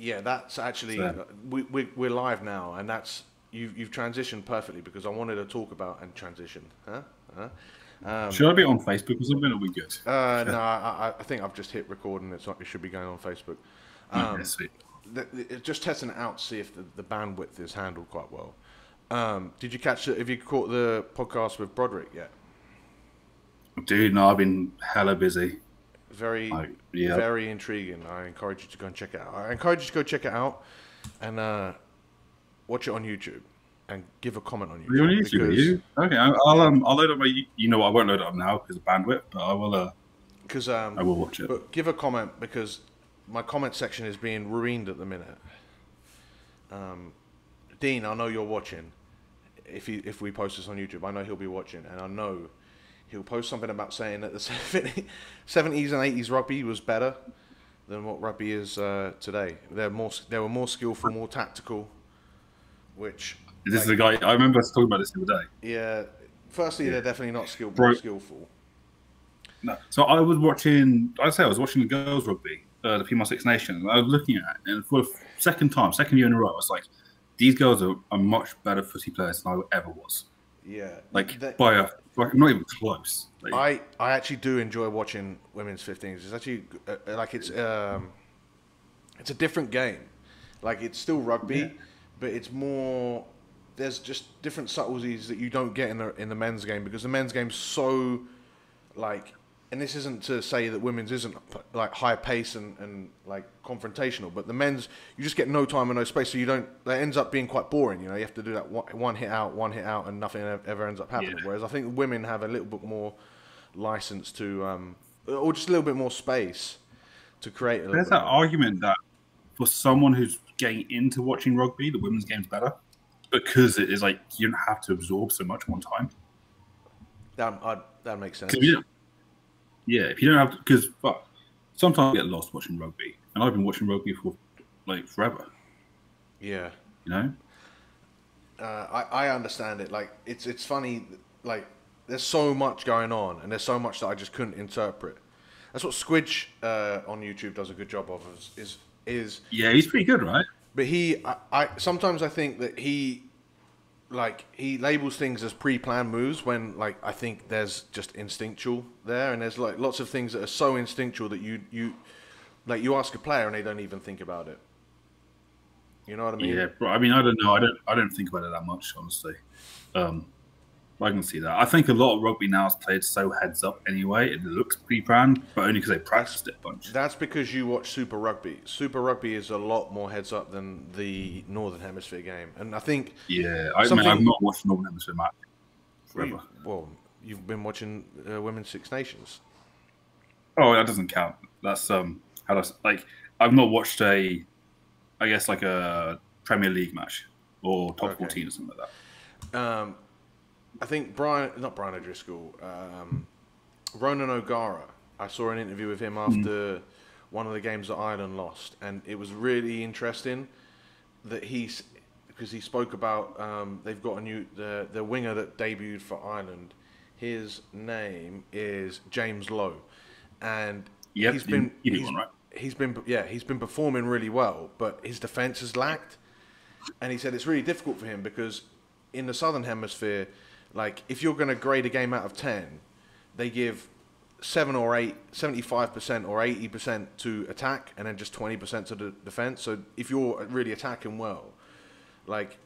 Yeah, that's actually So, we're live now, and that's you've transitioned perfectly because I wanted to talk about and transition. Huh? Huh? Um, should I be on Facebook or something? It'll be good. no, I think I've just hit record and it should be going on Facebook. Okay, sweet. Just testing it out to see if the bandwidth is handled quite well. Did you catch it? Have you caught the podcast with Broderick yet? Dude, no, I've been hella busy. Very, Like, yeah. very intriguing. I encourage you to go and check it out. I encourage you to go check it out and watch it on YouTube and give a comment on Are you on YouTube YouTube? Are because you? Okay, I'll load up my. You know what? I won't load it up now because of bandwidth, but because I will watch it. but give a comment because my comment section is being ruined at the minute. Dean, I know you're watching. If we post this on YouTube, I know he'll be watching, and I know he'll post something about saying that the 70s and 80s rugby was better than what rugby is today. They were more skillful, more tactical. Which This is a guy. I remember us talking about this the other day. yeah, firstly Yeah. they're definitely not Bro, skillful. no. So I was watching. I was watching the girls' rugby, the female Six Nations. And I was looking at it, and for the second year in a row, I was like, these girls are much better footy players than I ever was. Yeah, Like by a like not even close. Like, I actually do enjoy watching women's 15s. It's actually like it's a different game. Like it's still rugby, yeah. but it's more. There's just different subtleties that you don't get in the men's game because the men's game's so like. And this isn't to say that women's isn't like high pace and like confrontational, but the men's you just get no time and no space, so you don't. That ends up being quite boring. You know, you have to do that one hit out, and nothing ever ends up happening. Yeah. Whereas I think women have a little bit more license to, or just a little bit more space to create a little There's bit that more. argument that for someone who's getting into watching rugby, the women's game's better because it is like you don't have to absorb so much one time. That makes sense. Yeah, if you don't have to, because sometimes I get lost watching rugby, and I've been watching rugby for like forever. Yeah, You know? I understand it. Like it's funny. Like there's so much going on, and there's so much that I just couldn't interpret. That's what Squidge on YouTube does a good job of. Is Yeah, he's pretty good, right? but I sometimes I think that he labels things as pre-planned moves when like I think there's just instinctual there, and there's like lots of things that are so instinctual that you like you ask a player and they don't even think about it. You know what I mean? Yeah, but I mean, I don't know. I don't think about it that much, honestly. Um, I can see that. I think a lot of rugby now is played so heads up anyway. It looks pre-planned, but only because they practiced it a bunch. That's because you watch Super Rugby. Super Rugby is a lot more heads up than the Northern Hemisphere game, and I think Yeah, I mean, I've not watched Northern Hemisphere match forever. you've been watching Women's Six Nations. Oh, that doesn't count. That's how does like I've not watched I guess like a Premier League match or top 14 or something like that. I think not Brian O'Driscoll, Ronan O'Gara. I saw an interview with him after one of the games that Ireland lost, and it was really interesting that because he spoke about they've got a new the winger that debuted for Ireland. His name is James Lowe, and Yep, he's been right? he's been performing really well, but his defense has lacked. And he said it's really difficult for him because in the Southern Hemisphere, like if you're going to grade a game out of 10, they give 7 or 8, 75% or 80% to attack and then just 20% to the defense. So if you're really attacking well, like,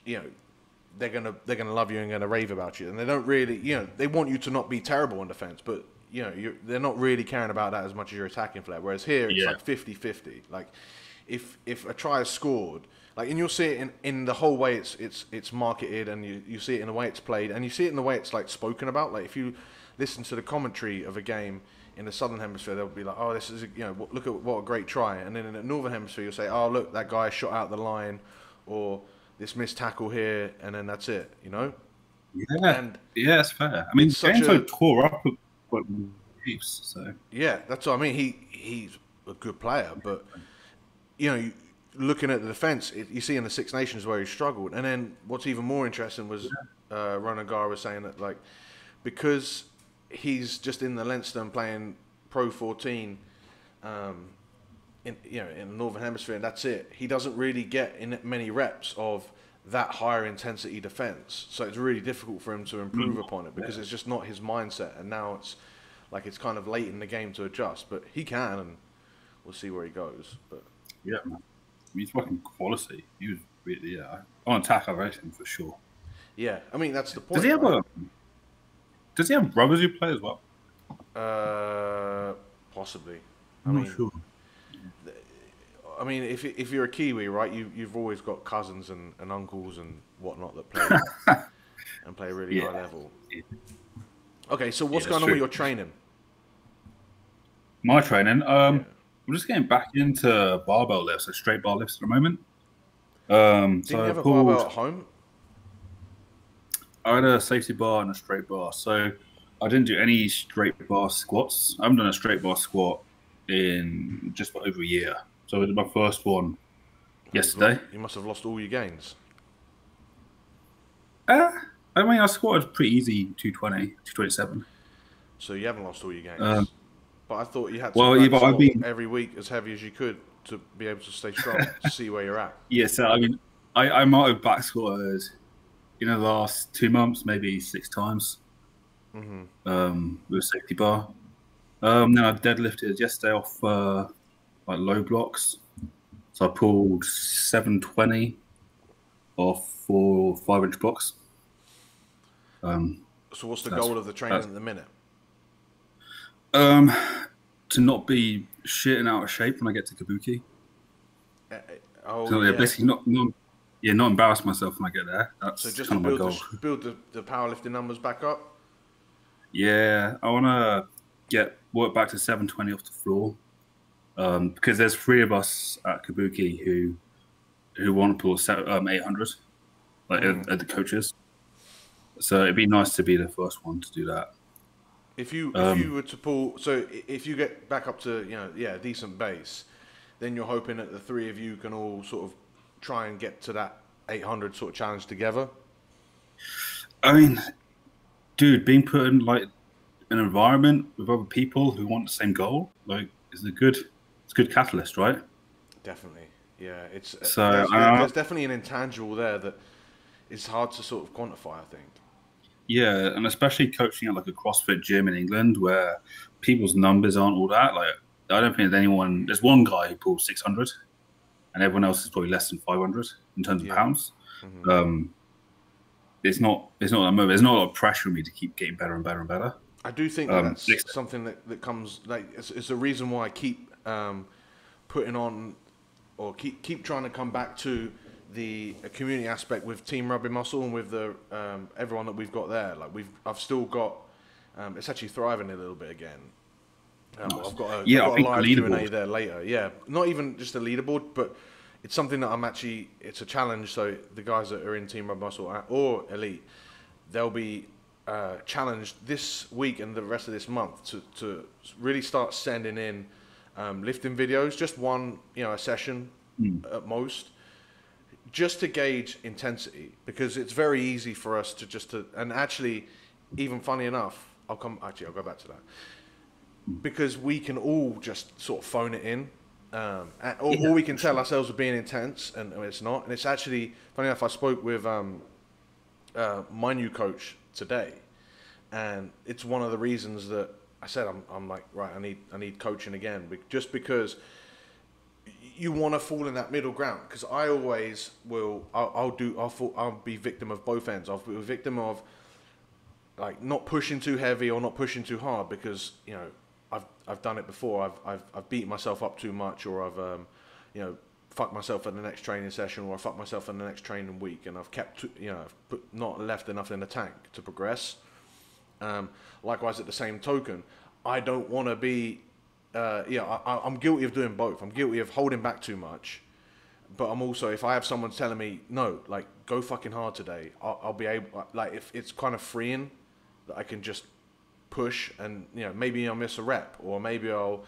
you know, they're gonna love you and gonna rave about you. And they don't really, you know, they want you to not be terrible in defense, but you know, they're not really caring about that as much as your attacking flair. Whereas here, it's like 50-50. Like if a try is scored, like, and you'll see it in the whole way it's marketed, and you see it in the way it's played, and you see it in the way it's like spoken about. Like if you listen to the commentary of a game in the Southern Hemisphere, they'll be like, "Oh, this is look at what a great try," and then in the Northern Hemisphere, you'll say, "Oh, look, that guy shot out the line," or "This missed tackle here," and then that's it. You know? Yeah, And yeah, it's fair. I mean, Genzo tore up what Chiefs, so yeah, that's what I mean. He's a good player, but you know. Looking at the defence, you see in the Six Nations where he struggled, and then what's even more interesting was Ronan Gar was saying that like because he's just in the Leinster and playing Pro 14, in in the Northern Hemisphere, and that's it. He doesn't really get in many reps of that higher intensity defense, so it's really difficult for him to improve upon it because it's just not his mindset. And now it's like it's kind of late in the game to adjust, but he can, and we'll see where he goes. But yeah, man. He's fucking quality. He was really, on attack, I rate him for sure. Yeah, I mean that's the point. Does he have brothers who play as well? Possibly. I'm not sure. I mean, if you're a Kiwi, right, you've always got cousins and uncles and whatnot that play and play really high level. Yeah. Okay, so what's going on with your training? My training, I'm just getting back into barbell lifts, so straight bar lifts at the moment. Didn't you have a barbell at home? I had a safety bar and a straight bar, so I didn't do any straight bar squats. I haven't done a straight bar squat in just about over a year. So I did my first one yesterday. You must have lost all your gains. I mean, I squatted pretty easy, 220, 227. So you haven't lost all your gains. But I thought you had to every week as heavy as you could to be able to stay strong, to see where you're at. Yeah, so I mean, I might have back squatted in the last 2 months, maybe 6 times with a safety bar. Then I deadlifted yesterday off like low blocks. So I pulled 720 off 4 5-inch blocks. So what's the goal of the training at the minute? To not be shitting out of shape when I get to Kabuki. Basically not embarrass myself when I get there. That's so just kind to of my goal. Build the powerlifting numbers back up? Yeah, I want to work back to 720 off the floor. Because there's 3 of us at Kabuki who want to pull 800, like at the coaches. So it'd be nice to be the first one to do that. If you were to pull, so if you get back up to a decent base, then you're hoping that the 3 of you can all sort of try and get to that 800 sort of challenge together. I mean, dude, being put in like an environment with other people who want the same goal, like, is a good catalyst, right? Definitely, yeah. It's there's definitely an intangible there that is hard to sort of quantify, I think. Yeah, and especially coaching at like a CrossFit gym in England where people's numbers aren't all that. Like, I don't think there's one guy who pulls 600, and everyone else is probably less than 500 in terms of pounds. It's not that moment. There's not a lot of pressure on me to keep getting better and better and better. I do think that's something that comes, like, it's the reason why I keep putting on, or keep trying to come back to the community aspect with Team Rugby Muscle and with the everyone that we've got there. Like, I've still got it's actually thriving a little bit again. Nice. I've got a live Q&A there later. Yeah, not even just a leaderboard, but it's something that it's a challenge. So the guys that are in Team Rugby Muscle or Elite, they'll be challenged this week and the rest of this month to really start sending in lifting videos, just one, a session at most, just to gauge intensity, because it's very easy for us and actually, even funny enough, I'll go back to that, because we can all just sort of phone it in, or we can tell ourselves we're being intense and it's not. And it's actually funny enough, I spoke with my new coach today, and it's one of the reasons that I said I'm like, right, I need coaching again, just because you want to fall in that middle ground. Because I always will, I'll be victim of both ends. I'll be a victim of like not pushing too heavy or not pushing too hard, because I've done it before. I've beaten myself up too much, or I've fucked myself in the next training session, or I fucked myself in the next training week, and I've kept not left enough in the tank to progress. Likewise, at the same token, I don't want to be. I'm guilty of doing both. I'm guilty of holding back too much, but I'm also, if I have someone telling me, no, like, go fucking hard today, I'll be able, like, if it's kind of freeing that I can just push, and maybe I'll miss a rep, or maybe I'll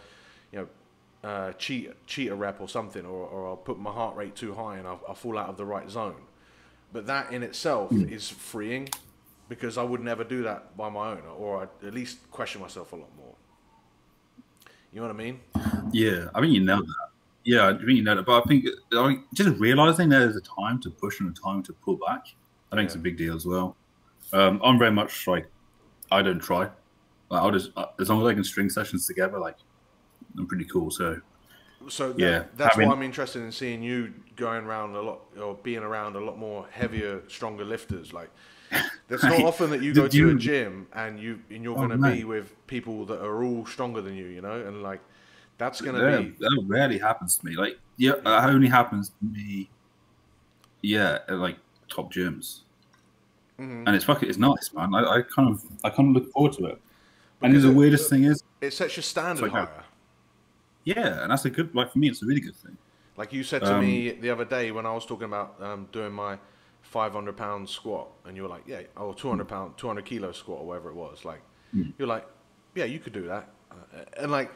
cheat a rep or something, or I'll put my heart rate too high and I'll fall out of the right zone. But that in itself is freeing, because I would never do that by my own, or I'd at least question myself a lot more. You know what I mean? Yeah, I mean, you nailed that. Yeah, I think you know that, but I think like, just realizing there's a time to push and a time to pull back, I think it's a big deal as well. I'm very much like I don't try. Like, I'll just as long as I can string sessions together, like I'm pretty cool. So yeah, that's why I'm interested in seeing you going around a lot or being around a lot more heavier, stronger lifters. Like, it's not often that you go to a gym and you're going to be with people that are all stronger than you, you know, and like that's going to be that rarely happens to me. Like that only happens to me. Yeah, at like top gyms, and it's nice, man. I kind of look forward to it. Because and the weirdest thing is, it sets your standard higher. Yeah, and that's a good, like for me, it's a really good thing. Like you said to me the other day when I was talking about doing my 500-pound squat, and you were like, yeah, 200 kilo squat or whatever it was. Like, you're like, yeah, you could do that, and like,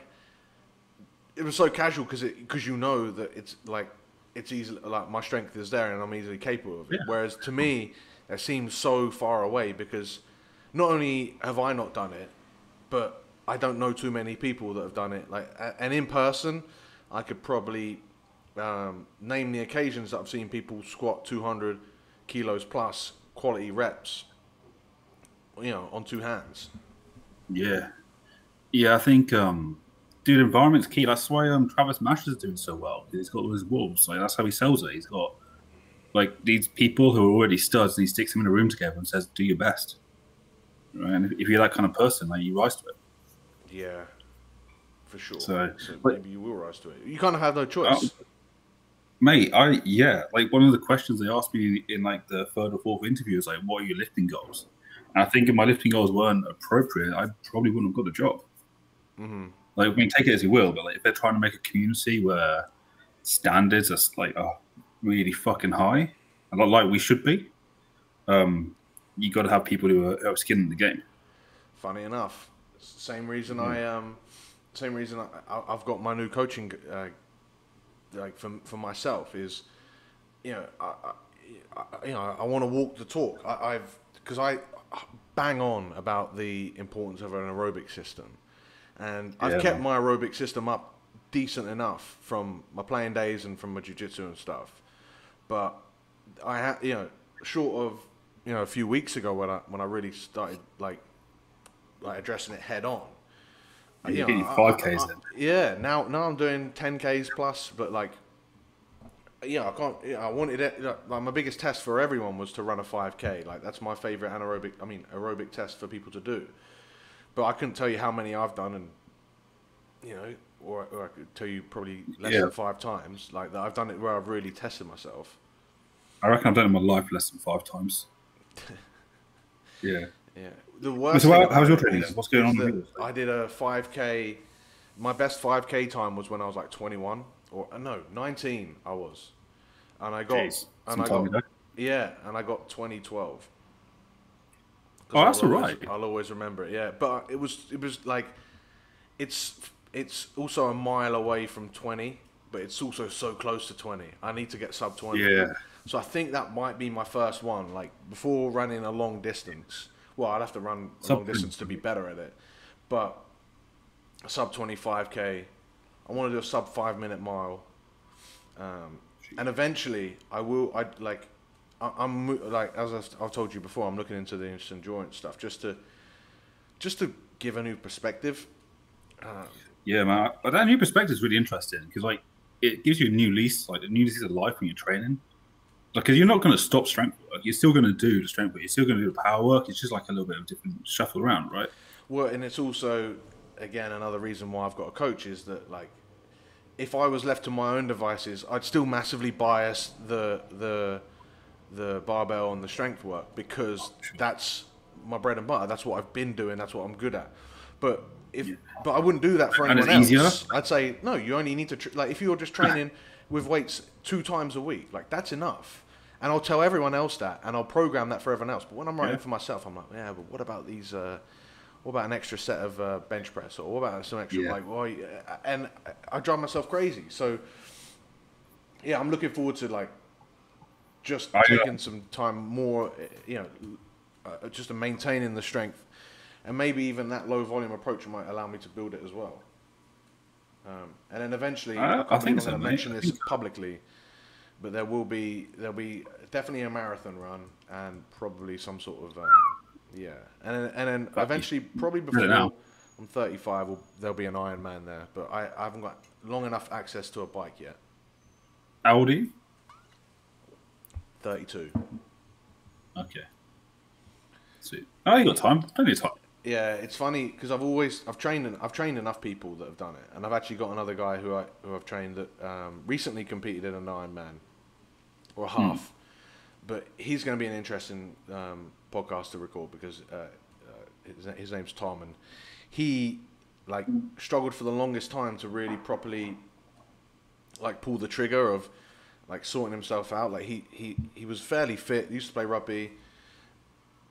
it was so casual because you know that it's like it's easy, like my strength is there and I'm easily capable of it. Yeah. Whereas to me, it seems so far away because not only have I not done it, but I don't know too many people that have done it. Like, and in person, I could probably name the occasions that I've seen people squat 200 kilos plus quality reps, you know, on two hands. Yeah. Yeah, I think, dude, environment's key. That's why Travis Masters is doing so well. He's got all his wolves. Like, that's how he sells it. He's got, like, these people who are already studs, and he sticks them in a room together and says, do your best. Right? And if you're that kind of person, like, you rise to it. Yeah, for sure. So maybe you will rise to it. You kind of have no choice. Mate, like one of the questions they asked me in like the third or fourth interview is like, what are your lifting goals? And I think if my lifting goals weren't appropriate, I probably wouldn't have got the job. Like, I mean, take it as you will, but like if they're trying to make a community where standards are like really fucking high, and not like we should be, you got to have people who are skin in the game. Funny enough. Same reason I've got my new coaching like for myself is, you know, I want to walk the talk. Because I bang on about the importance of an aerobic system, and I've kept my aerobic system up decent enough from my playing days and from my jiu-jitsu and stuff. But I had, you know, short of, you know, a few weeks ago when I really started like addressing it head on. You're getting 5Ks then. Yeah, now I'm doing 10Ks plus, but like, yeah, I can't. Yeah, I wanted it. Like, my biggest test for everyone was to run a 5K. Like, that's my favorite aerobic test for people to do. But I couldn't tell you how many I've done, and you know, or I could tell you probably less than 5 times. Like, that I've done it where I've really tested myself. I reckon I've done it in my life less than 5 times. Yeah. Yeah. The worst. So how's your training? What's going on with you? I did a 5K. My best 5K time was when I was like 21 or 19. I was, and I got and I got 2012. Oh, that's all right. I'll always remember it. Yeah, but it was like it's also a mile away from 20, but it's also so close to 20. I need to get sub 20. Yeah. So I think that might be my first one. Like, before running a long distance. Well, I'd have to run a long distance to be better at it. But a sub 25K, I want to do a sub 5-minute mile. And eventually I'm like, as I've told you before, I'm looking into the endurance stuff just to give a new perspective. Yeah, man. But that new perspective is really interesting because, like, it gives you a new lease of life when you're training. Like, because you're not going to stop strength work. You're still going to do the strength work. You're still going to do the power work. It's just like a little bit of different shuffle around, right? Well, and it's also, again, another reason why I've got a coach is that, like, if I was left to my own devices, I'd still massively bias the barbell and the strength work because that's my bread and butter. That's what I've been doing. That's what I'm good at. But I wouldn't do that for anyone else. Easier. I'd say, no, you only need to, like, if you're just training with weights 2 times a week, like, that's enough. And I'll tell everyone else that, and I'll program that for everyone else. But when I'm writing for myself, I'm like, yeah, but what about these, what about an extra set of bench press? Or what about some extra, like, well, and I drive myself crazy. So, yeah, I'm looking forward to, like, just taking some time more, you know, just to maintaining the strength. And maybe even that low volume approach might allow me to build it as well. And then eventually, I I'm think not so, going to mate. mention this publicly, but there'll be definitely a marathon run and probably some sort of yeah, and then But eventually, probably I don't know. before I'm 35, there'll be an Ironman there. But I haven't got long enough access to a bike yet. How old are you? 32. Okay. Sweet. Oh, you got time. Plenty of time. Yeah, it's funny because I've trained enough people that have done it, and I've actually got another guy who I've trained that recently competed in an Ironman or a half, but he's going to be an interesting podcast to record because his name's Tom, and he like struggled for the longest time to really properly like pull the trigger of like sorting himself out. Like he was fairly fit, used to play rugby,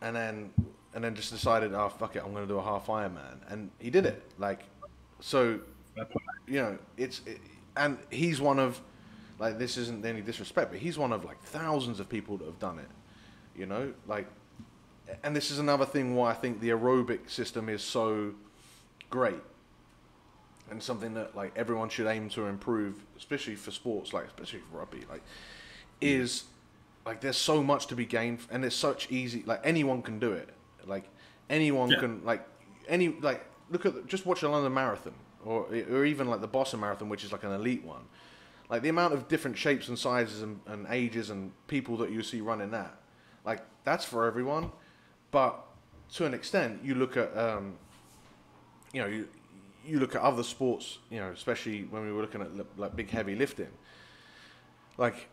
and then just decided, oh fuck it, I'm going to do a half Ironman, and he did it. Like, so and he's one of like, this isn't any disrespect, but he's one of like thousands of people that have done it. Like, and this is another thing why I think the aerobic system is so great and something that like everyone should aim to improve, especially for sports, like especially for rugby, like is like there's so much to be gained, and it's such easy, like anyone can do it. Like anyone can just watch a London Marathon or even like the Boston Marathon, which is like an elite one. Like the amount of different shapes and sizes and ages and people that you see running that, like that's for everyone. But to an extent, you look at you look at other sports, especially when we were looking at like big heavy lifting. Like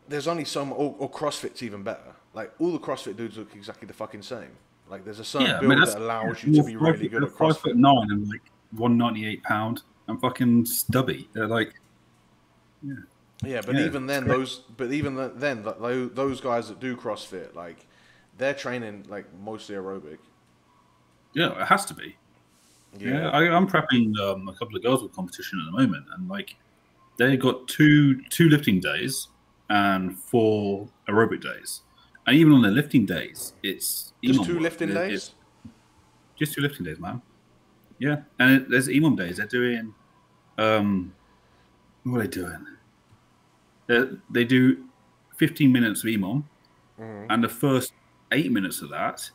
there's only some, or CrossFit's even better. Like all the CrossFit dudes look exactly the fucking same. Like there's a certain build that allows you to be really good at CrossFit. 5'9" and like 198 £, and fucking stubby. They're like, even then, those guys that do CrossFit, like they're training like mostly aerobic. Yeah, it has to be. Yeah, I'm prepping a couple of girls with competition at the moment, and like they got two lifting days and 4 aerobic days. And even on the lifting days, it's just 2 lifting days. Just 2 lifting days, man. Yeah, and there's EMOM days. They're doing, what are they doing? They do 15 minutes of EMOM, and the first 8 minutes of that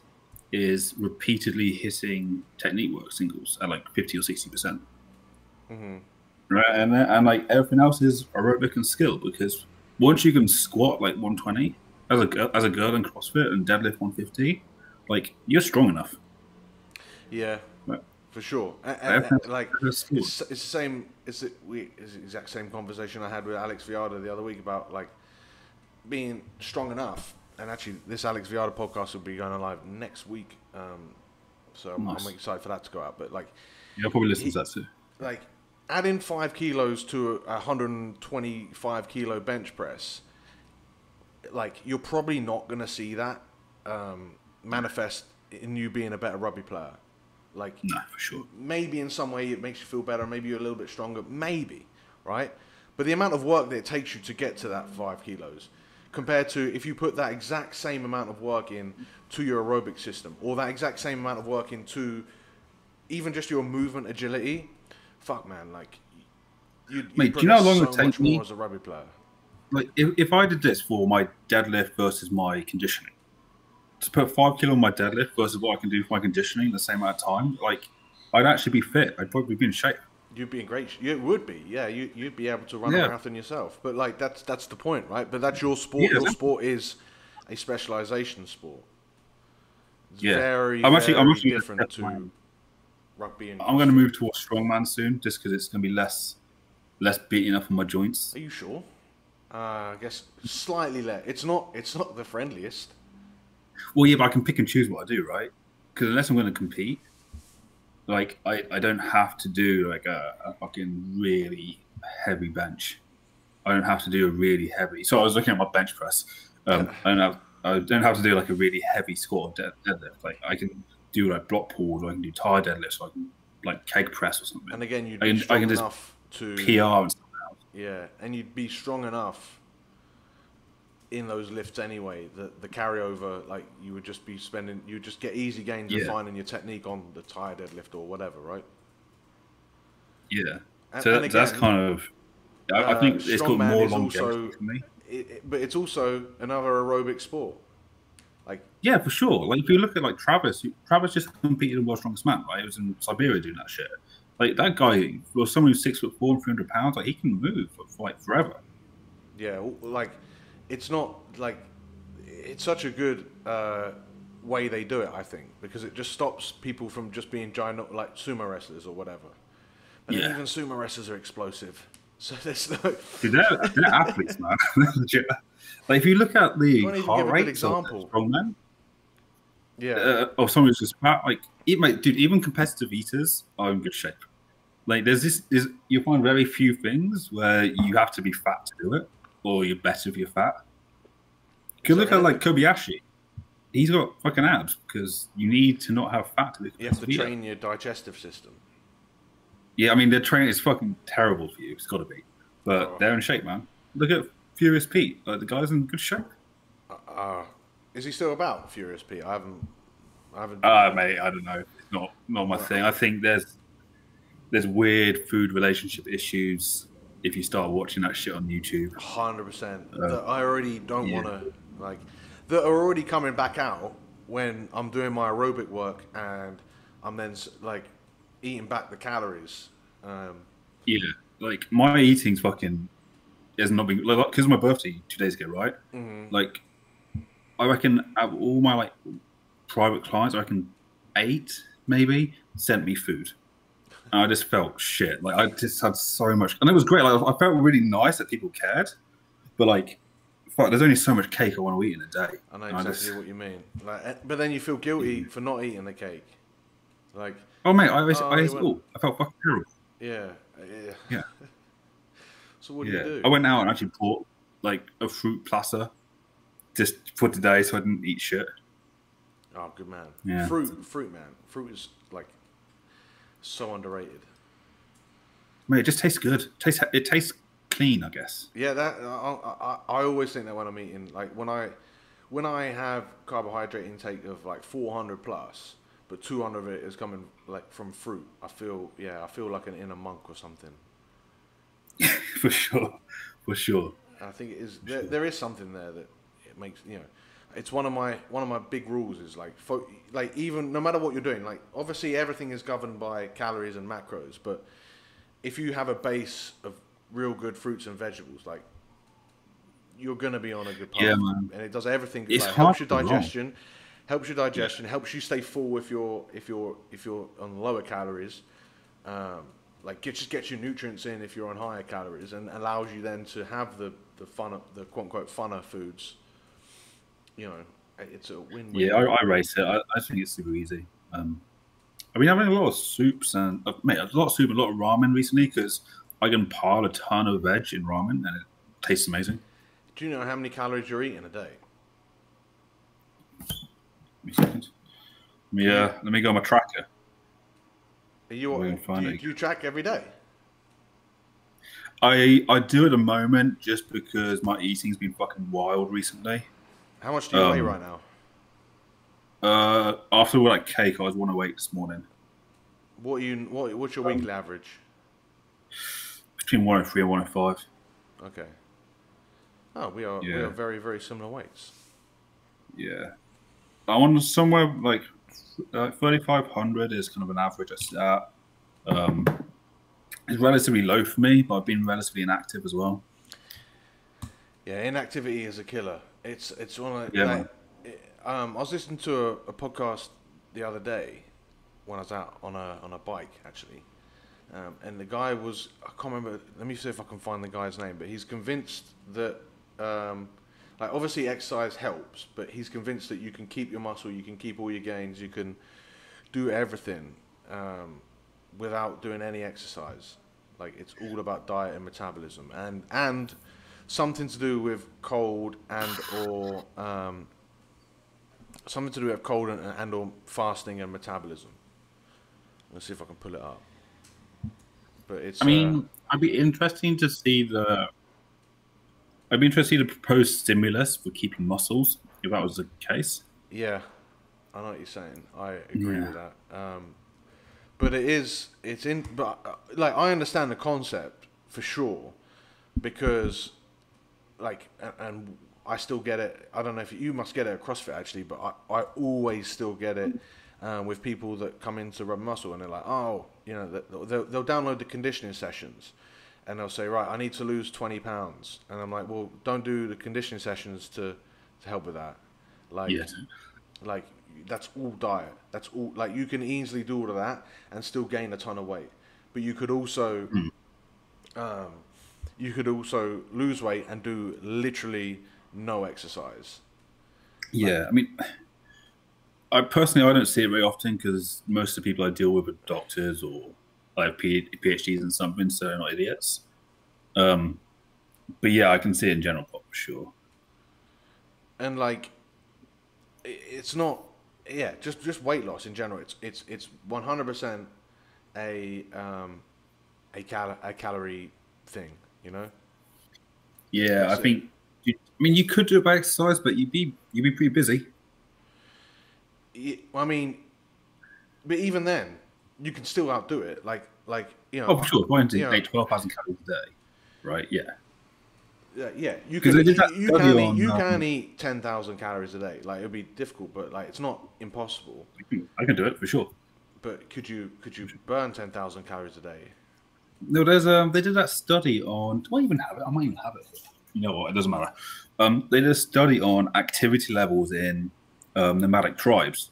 is repeatedly hitting technique work singles at like 50 or 60%. Right, and like everything else is aerobic and skill, because once you can squat like 120 as a girl in CrossFit and deadlift 150, like you're strong enough. Yeah, right. For sure. And like it's the same. It's the exact same conversation I had with Alex Viada the other week about like being strong enough. And actually, this Alex Viada podcast will be going live next week. So nice. I'm excited for that to go out. But like, yeah, I'll probably listen to that too. Like adding 5 kilos to a 125 kilo bench press, like you're probably not going to see that manifest in you being a better rugby player. Like, no, for sure. Maybe in some way it makes you feel better. Maybe you're a little bit stronger. Maybe, right? But the amount of work that it takes you to get to that 5 kilos, compared to if you put that exact same amount of work in to your aerobic system, or that exact same amount of work into even just your movement agility, fuck, man, like you'd mate, do you know how long it would take me as a rugby player? Like if I did this for my deadlift versus my conditioning, to put 5 kilo on my deadlift versus what I can do for my conditioning in the same amount of time, like I'd actually be fit. I'd probably be in shape. You'd be in great. You would be, yeah. You'd be able to run a marathon yourself. But like that's the point, right? But that's your sport. Yeah, your sport is a specialization sport. It's very different to rugby. And I'm going to move towards strongman soon, just because it's going to be less beating up on my joints. Are you sure? I guess slightly less. It's not the friendliest. Well, yeah, but I can pick and choose what I do, right? Because unless I'm going to compete, like I don't have to do like a fucking really heavy bench. I don't have to do a really heavy. So I was looking at my bench press. I don't have to do like a really heavy squat or deadlift. Like I can do like block pulls, or I can do tie deadlifts, so I can like keg press or something. And again, you'd be strong enough to PR and stuff. Yeah, and you'd be strong enough in those lifts anyway. The carryover, like you would just be spending, you would just get easy gains refining your technique on the tie deadlift or whatever, right? Yeah, So and that's again, kind of. I think it's got strongman more is longevity also, for me. but it's also another aerobic sport. Like, Yeah, for sure. Like if you look at like Travis just competed in World Strongest Man, right? He was in Siberia doing that shit. Like that guy, for someone who's 6'4" and 300 pounds, like he can move for like forever. yeah, like it's not like it's such a good way they do it. I think because it just stops people from just being giant like sumo wrestlers or whatever. But then Yeah, even sumo wrestlers are explosive. So there's no. dude, they're athletes, man. Legit. Like if you look at the Can't even heart give a good rates of example. strongmen, Yeah. or someone who's just fat, like dude, even competitive eaters are in good shape. Like you find very few things where you have to be fat to do it, or you're better if you're fat. You can So look at like Kobayashi. He's got fucking abs because you need to not have fat to be a you have to competitive eater. train your digestive system. Yeah, I mean, their training is fucking terrible for you. It's got to be. But they're in shape, man. Look at Furious Pete. Like, the guy's in good shape. Is he still about Furious Pete? I haven't. Mate, I don't know. It's not my thing. I think there's weird food relationship issues if you start watching that shit on YouTube. 100%. That I already don't want to like. That are already coming back out when I'm doing my aerobic work and I'm then like eating back the calories. Yeah, like my eating's fucking has not been like because of my birthday 2 days ago, right? Mm-hmm. Like, I reckon out of all my like private clients, I reckon 8 maybe sent me food. And I just felt shit. Like I just had so much, and it was great. Like I felt really nice that people cared, but like, fuck, there's only so much cake I want to eat in a day. I know exactly what you mean. Like, but then you feel guilty for not eating the cake. Like, oh mate, I felt fucking terrible. yeah. Yeah. So what do you do? I went out and actually bought like a fruit platter just for today, so I didn't eat shit. Oh, good man. Yeah. Fruit, man. Fruit is like so underrated. Mate, it just tastes good. It tastes clean, I guess. Yeah, that I always think that when I'm eating, like when I have carbohydrate intake of like 400 plus, but 200 of it is coming like from fruit, I feel like an inner monk or something. For sure. I think it is. There is something there that it makes It's one of my big rules is like even no matter what you're doing, like obviously everything is governed by calories and macros, but if you have a base of real good fruits and vegetables, like you're gonna be on a good path. Yeah, man. And it does everything. It's like, hard helps your digestion, helps you stay full if you're on lower calories. Like just gets you nutrients in if you're on higher calories, and allows you then to have the quote unquote funner foods. It's a win-win. Yeah, I race it. I think it's super easy. I've been having a lot of soups and a lot of soup and a lot of ramen recently because I can pile a ton of veg in ramen and it tastes amazing. Do you know how many calories you're eating a day? Give me a second. Let me go on my tracker. Do you track every day? I do at the moment just because my eating's been fucking wild recently. How much do you weigh right now? After like cake, I was 108 this morning. What's your weekly average? Between 103 and 105. Okay. Oh, we are very, very similar weights. Yeah. I'm on somewhere like 3,500 is kind of an average I sit at. It's relatively low for me, but I've been relatively inactive as well. Yeah, inactivity is a killer. It's one of I was listening to a podcast the other day when I was out on a bike actually, and the guy was, I can't remember. Let me see if I can find the guy's name. But he's convinced that like obviously exercise helps, but he's convinced that you can keep your muscle, you can keep all your gains, you can do everything without doing any exercise. Like it's all about diet and metabolism, and something to do with cold or fasting and metabolism. Let's see if I can pull it up. But it's. I mean, I'd be interested to see the proposed stimulus for keeping muscles if that was the case. Yeah, I know what you're saying. I agree with that. But it's in. But like I understand the concept for sure, because like and I still get it. I don't know if you must get it at CrossFit actually, but I always still get it with people that come into Rub Muscle and they're like, oh, you know, they'll download the conditioning sessions, and they'll say, right, I need to lose 20 pounds, and I'm like, well, don't do the conditioning sessions to help with that, like, Yeah. like that's all diet. That's all. Like you can easily do all of that and still gain a ton of weight, but you could also lose weight and do literally no exercise. Yeah, I mean, I personally I don't see it very often because most of the people I deal with are doctors or like PhDs in something, so they're not idiots. But yeah, I can see it in general pop for sure. And like, it's not. Yeah, just weight loss in general. It's 100% a calorie thing. You know. Yeah, I That's it. think. I mean, you could do it by exercise, but you'd be pretty busy. I mean, but even then, you can still outdo it. Like Oh, for sure. Going you to know, 12,000 calories a day, right? Yeah, yeah. You because can they did that you study can eat on. you can eat 10,000 calories a day. Like it'll be difficult, but like it's not impossible. I can do it for sure. But could you burn 10,000 calories a day? No, there's they did that study on. Do I even have it? I might even have it. You know what? It doesn't matter. They did a study on activity levels in nomadic tribes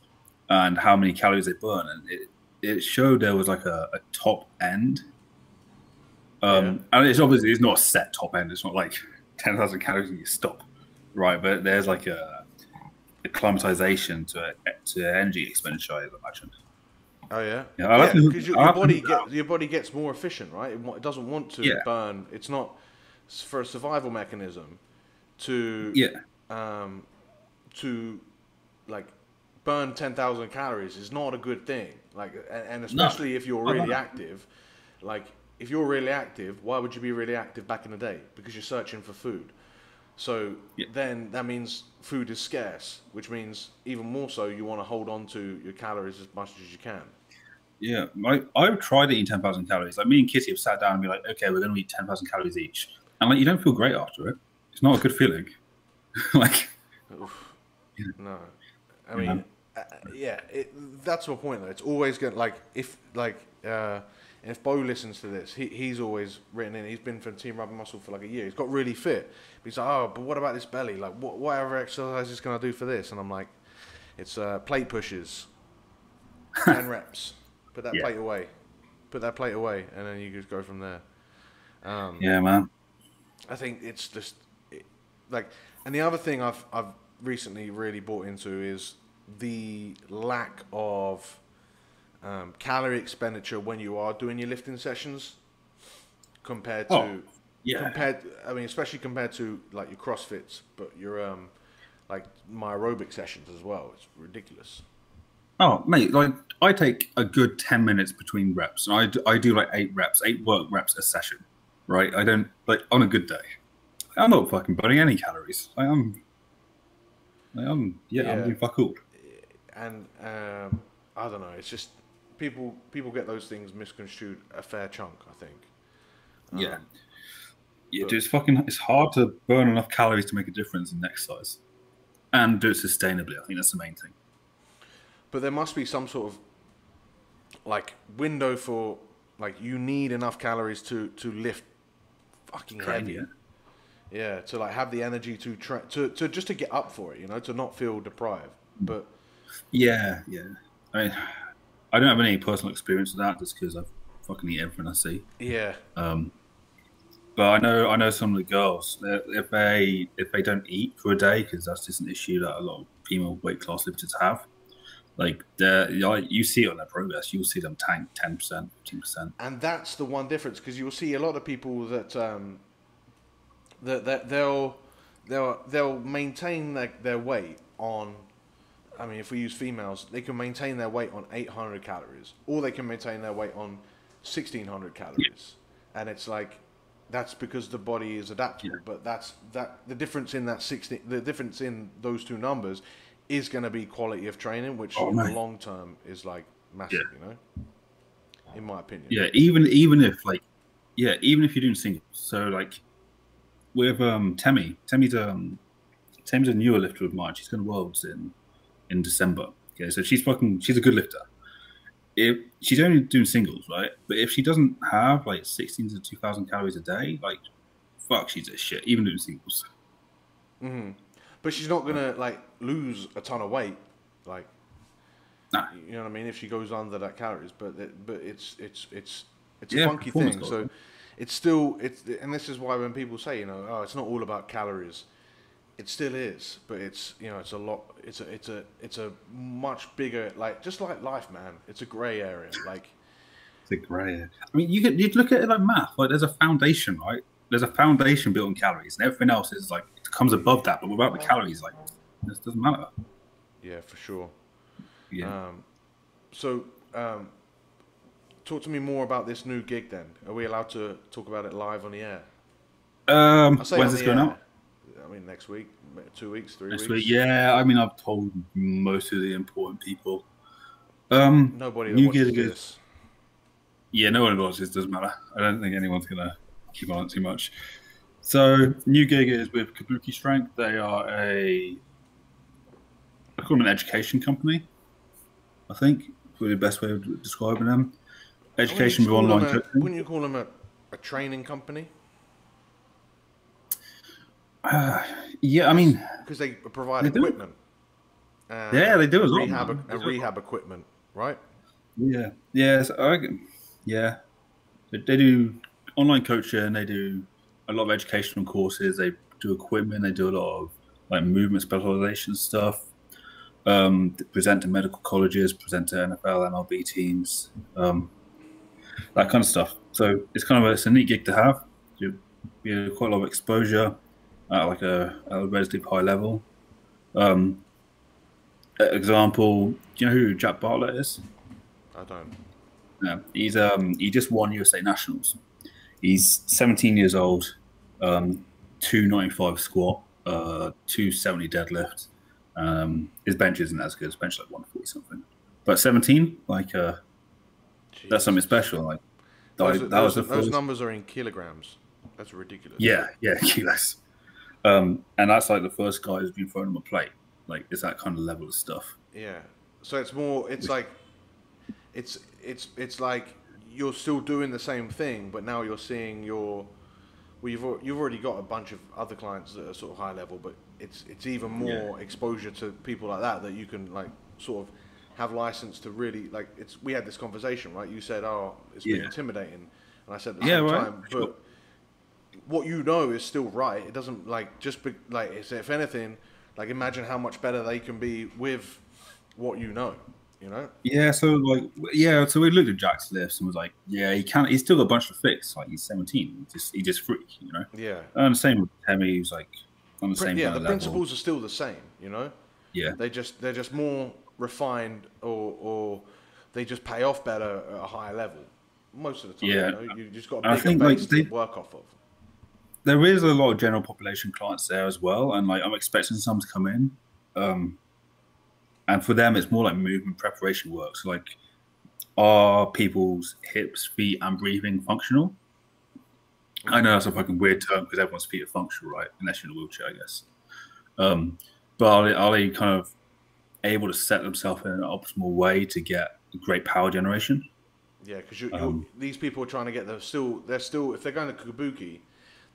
and how many calories they burn, and it showed there was like a top end. Yeah. And it's obviously it's not a set top end. It's not like 10,000 calories and you stop, right? But there's like a acclimatization to energy expenditure, I imagine. Oh yeah. Yeah, Yeah, because I'll your have to body look that up. your body gets more efficient, right? It doesn't want to Yeah, burn. It's not for a survival mechanism to yeah, um, to like burn 10,000 calories is not a good thing. Like, and no, especially if you're oh, no, really no. active, like if you're really active, why would you be really active back in the day? Because you're searching for food. So Yeah, then that means food is scarce, which means even more so you want to hold on to your calories as much as you can. yeah. I've tried eating 10,000 calories. Like me and Kitty have sat down and be like, okay, we're going to eat 10,000 calories each, and like you don't feel great after it. It's not a good feeling. like, Oof, you no, I mean, know, yeah, that's my point though. It's always going like if Bo listens to this, he's always written in. He's been for Team Rubber Muscle for like a year. He's got really fit. But he's like, oh, but what about this belly? Like, whatever exercises can I do for this? And I'm like, it's plate pushes, 10 reps. Put that yeah, plate away. Put that plate away, and then you just go from there. yeah, man. I think it's just like, and the other thing I've recently really bought into is the lack of calorie expenditure when you are doing your lifting sessions compared Oh, to yeah. I mean especially compared to like your CrossFits, but your like my aerobic sessions as well. It's ridiculous. Oh, mate, like I take a good 10 minutes between reps, and I do like 8 reps, 8 work reps a session, right? I don't like on a good day. I'm not fucking burning any calories. Yeah, I'm Yeah, doing fuck all. and I don't know. It's just people get those things misconstrued a fair chunk. I think. Yeah, yeah, But dude, it's hard to burn enough calories to make a difference in exercise and do it sustainably. I think that's the main thing. there must be some sort of like window for like you need enough calories to lift fucking Train, yeah, heavy. Yeah, to like have the energy to just to get up for it, you know, to not feel deprived. But yeah, yeah. I mean, I don't have any personal experience with that, just because I fucking eat everything I see. yeah, Um, But I know some of the girls if they don't eat for a day because that's just an issue that a lot of female weight class lifters have. Like you see it on their progress, you'll see them tank 10%, 15%. and that's the one difference because you'll see a lot of people that that they'll maintain their weight on. I mean, if we use females, they can maintain their weight on 800 calories, or they can maintain their weight on 1600 Yeah, calories, and it's like that's because the body is yeah. adaptable. But the difference in the difference in those two numbers is going to be quality of training, which Oh in the mate, long term is like yeah. massive, you know. in my opinion. Yeah, even if like, yeah, even if you're doing singles. So like with Temmie's a newer lifter of mine. She's going to Worlds in December. Okay, so she's a good lifter. If she's only doing singles, right? But if she doesn't have like 16 to 2,000 calories a day, like fuck, she's a shit. Even doing singles. Mm-hmm. But she's not gonna like lose a ton of weight, like Nah. you know what I mean. If she goes under that calories, but it's a Yeah, funky thing. goals. So it's still and this is why when people say, you know, oh, it's not all about calories. It still is, but it's, you know, it's a lot. It's a much bigger, like, just like life, man. It's a grey area, like. It's a grey area. I mean, you'd look at it like math. Like, there's a foundation, right? There's a foundation built on calories, and everything else is like it comes above that. But without the calories, like, this doesn't matter. Yeah, for sure. Yeah. So, talk to me more about this new gig. Then, are we allowed to talk about it live on the air? When's this going out? I mean, next week, 2 weeks, 3 Next weeks. week, yeah. I mean, I've told most of the important people. Nobody that watches this. Yeah, no one watches. Doesn't matter. I don't think anyone's gonna keep on it too much. So, new gig is with Kabuki Strength. They are I call them an education company. I think probably the best way of describing them. Education with online coaching. Wouldn't you call them a training company? Yeah, I mean, because they provide equipment. Yeah, they do a lot. Rehab equipment, right? Yeah, yeah, yeah. They do online coaching. They do a lot of educational courses. They do equipment. They do a lot of like movement specialization stuff. They present to medical colleges, present to NFL, MLB teams, that kind of stuff. So it's a neat gig to have. You get quite a lot of exposure at like a relatively high level. Example, do you know who Jack Bartlett is? I don't. No, he just won USA Nationals. He's 17 years old, 295 squat, 270 deadlift. His bench isn't as good. His bench is like 140 something, but 17, like that's something special. Like those numbers are in kilograms. That's ridiculous. Yeah, kilos. And that's like the first guy who's been thrown on a plate. Like, it's that kind of level of stuff. Yeah. So it's more. It's like, it's like you're still doing the same thing, but now you're seeing your. Well, you've already got a bunch of other clients that are sort of high level, but it's even more exposure to people like that you can like sort of have license to really like. We had this conversation, right? You said, "Oh, it's been intimidating," and I said at the same time, but. Sure. What you know is still right. It doesn't like just be, like if anything, like imagine how much better they can be with what you know. You know? Yeah. So So we looked at Jack's lifts and was like, yeah, he can. He's still got a bunch of fix. Like he's 17. He just freak. You know? Yeah. And the same with Temmie. He's like on the same. Yeah. Kind The of principles are still the same. You know? Yeah. They're just more refined or they just pay off better at a higher level most of the time. Yeah. You know? You just got a bigger base to work off of. There is a lot of general population clients there as well, and like I'm expecting some to come in, and for them it's more like movement preparation work. So like, are people's hips, feet, and breathing functional? I know that's a fucking weird term because everyone's feet are functional, right? Unless you're in a wheelchair, I guess. But are they kind of able to set themselves in an optimal way to get great power generation? Yeah, because these people are trying to get they're still if they're going to Kabuki.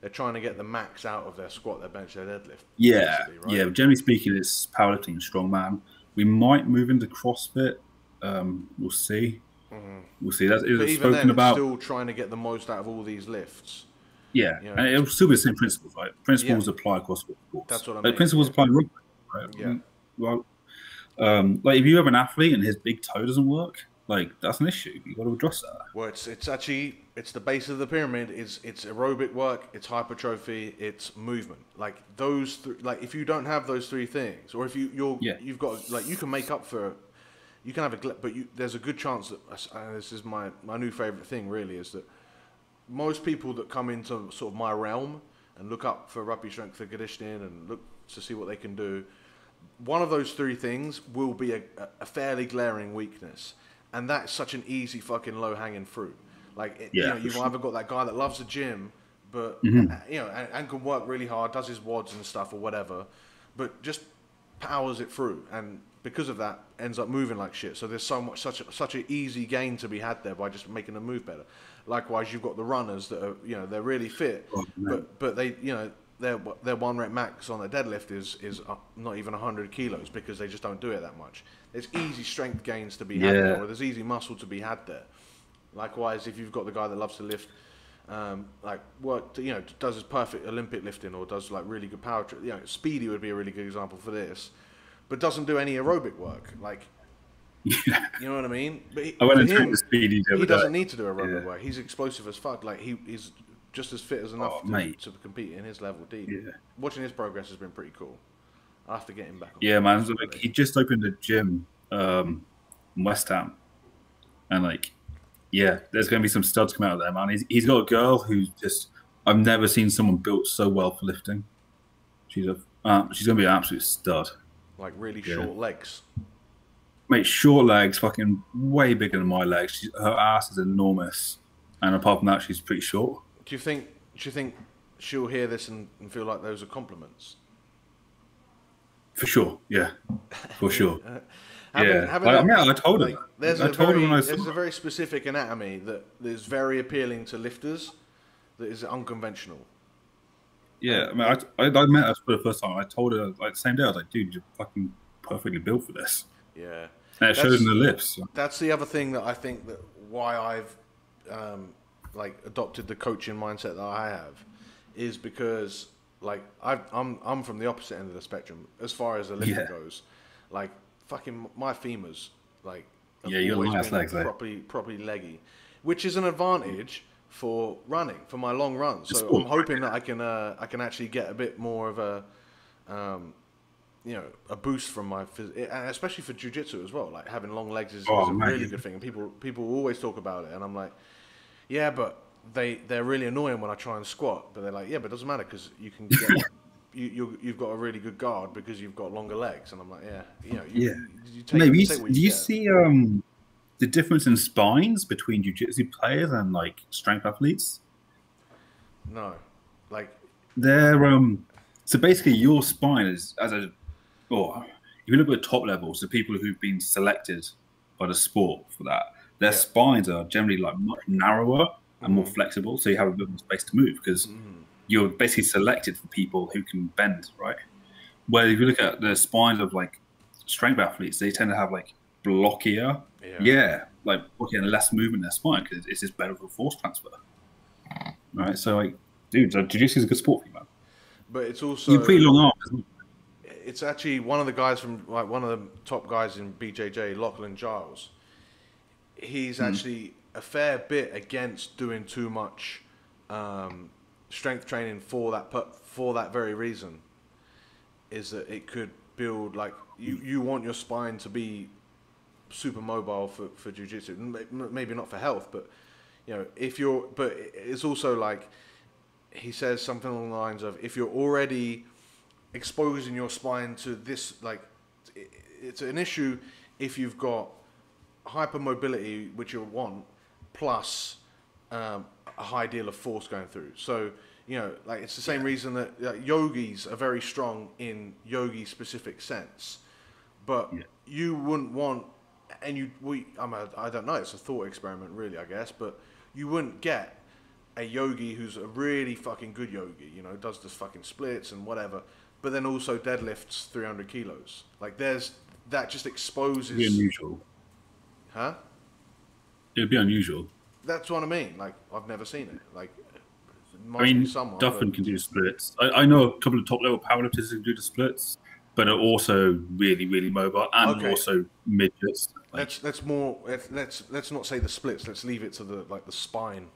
They're trying to get the max out of their squat, their bench, their deadlift. Yeah, right? Yeah. Generally speaking, it's powerlifting and strongman. We might move into CrossFit. We'll see. Mm-hmm. We'll see. That's but even then, it's still trying to get the most out of all these lifts. Yeah, you know, and it'll still be the same principles, right? Principles apply across all sports. That's what I mean. Principles apply in rugby, right? Yeah. Well, like if you have an athlete and his big toe doesn't work, like that's an issue. You got to address that. Well, it's actually the base of the pyramid. It's aerobic work, it's hypertrophy, it's movement. Like those, like if you don't have those three things, or if you've got like you can make up for, you can have but there's a good chance that this is my new favorite thing really is that most people that come into sort of my realm and look up for rugby strength and conditioning and look to see what they can do, one of those three things will be a fairly glaring weakness. and that's such an easy fucking low hanging fruit. Like, you Yeah, know, for you've sure. either got that guy that loves the gym, but you know, and can work really hard, does his wads and stuff or whatever, but just powers it through, and because of that, ends up moving like shit. So there's such an easy gain to be had there by just making them move better. Likewise, you've got the runners that are, you know, they're really fit, Oh, man. but they, you know, their 1 rep max on their deadlift is not even 100 kilos because they just don't do it that much. There's easy strength gains to be had there, Yeah. or there's easy muscle to be had there. Likewise, if you've got the guy that loves to lift, like what, you know, does his perfect Olympic lifting or does like really good power, you know, Speedy would be a really good example for this, but doesn't do any aerobic work. Like, Yeah. you know what I mean? But I went for and trained him, with Speedy the he other doesn't day. need to do aerobic Yeah. work. He's explosive as fuck. Like he's just as fit as enough Oh, mate. to compete in his level D. Yeah. Watching his progress has been pretty cool. I have to get him back on. Yeah, man. So, like, he just opened a gym in West Ham. And, like, yeah, there's going to be some studs come out of there, man. He's got a girl who's just, I've never seen someone built so well for lifting. She's going to be an absolute stud. Like really Yeah. short legs. Mate, short legs, fucking way bigger than my legs. Her ass is enormous. And apart from that, she's pretty short. Do you think she'll hear this and feel like those are compliments? For sure, yeah. For sure. Having I told her like, that. I told her when I saw there's a her. very specific anatomy that is very appealing to lifters that is unconventional. Yeah, I mean, I met her for the first time. I told her, like, the same day, I was like, dude, you're fucking perfectly built for this. Yeah. And it shows in the lips. That's the other thing that I think that why I've like adopted the coaching mindset that I have is because like I'm from the opposite end of the spectrum as far as the lifting Yeah. goes. Like fucking my femurs like have Yeah, you got always nice been legs, eh? properly leggy, which is an advantage for running, for my long runs. So Sport. I'm hoping that I can actually get a bit more of a you know, a boost from my and especially for jiu-jitsu as well. Like having long legs is a man. really good thing, and people always talk about it, and I'm like, yeah, but they're really annoying when I try and squat. But they're like, yeah, but it doesn't matter because you can get you've got a really good guard because you've got longer legs, and I'm like, yeah, you know, you take, Maybe you take what do you get. see the difference in spines between jiu-jitsu players and like strength athletes? No, like They're so basically your spine is if you look at the top level, so people who've been selected by the sport for that, their Yeah. spines are generally like much narrower and more flexible, so you have a bit more space to move because you're basically selected for people who can bend, right? Where if you look at the spines of like strength athletes, they tend to have like blockier, like blockier and less movement in their spine because it's just better for force transfer, right? So like, dude, jiu-jitsu is a good sport for you, man. but it's also You're pretty long arms, isn't it? it's actually one of the guys from like one of the top guys in BJJ, Lachlan Giles. He's actually a fair bit against doing too much strength training for that very reason. Is that it could build like you want your spine to be super mobile for jiu-jitsu, maybe not for health, but you know but it's also like he says something along the lines of if you're already exposing your spine to this, like it's an issue if you've got hypermobility, which you want, plus a high deal of force going through. So, you know, like it's the same reason that yogis are very strong in yogi specific sense, but you wouldn't want, and I don't know, it's a thought experiment really, I guess, but you wouldn't get a yogi who's a really fucking good yogi, you know, does this fucking splits and whatever, but then also deadlifts 300 kilos. Like that just exposes. It'd be unusual. Huh? It'd be unusual. That's what I mean. Like I've never seen it. Like it must I mean, be someone. Duffin but- can do splits. I know a couple of top level powerlifters who can do the splits, but are also really, really mobile and Okay. also midgets. Like, let's not say the splits. Let's leave it to the spine,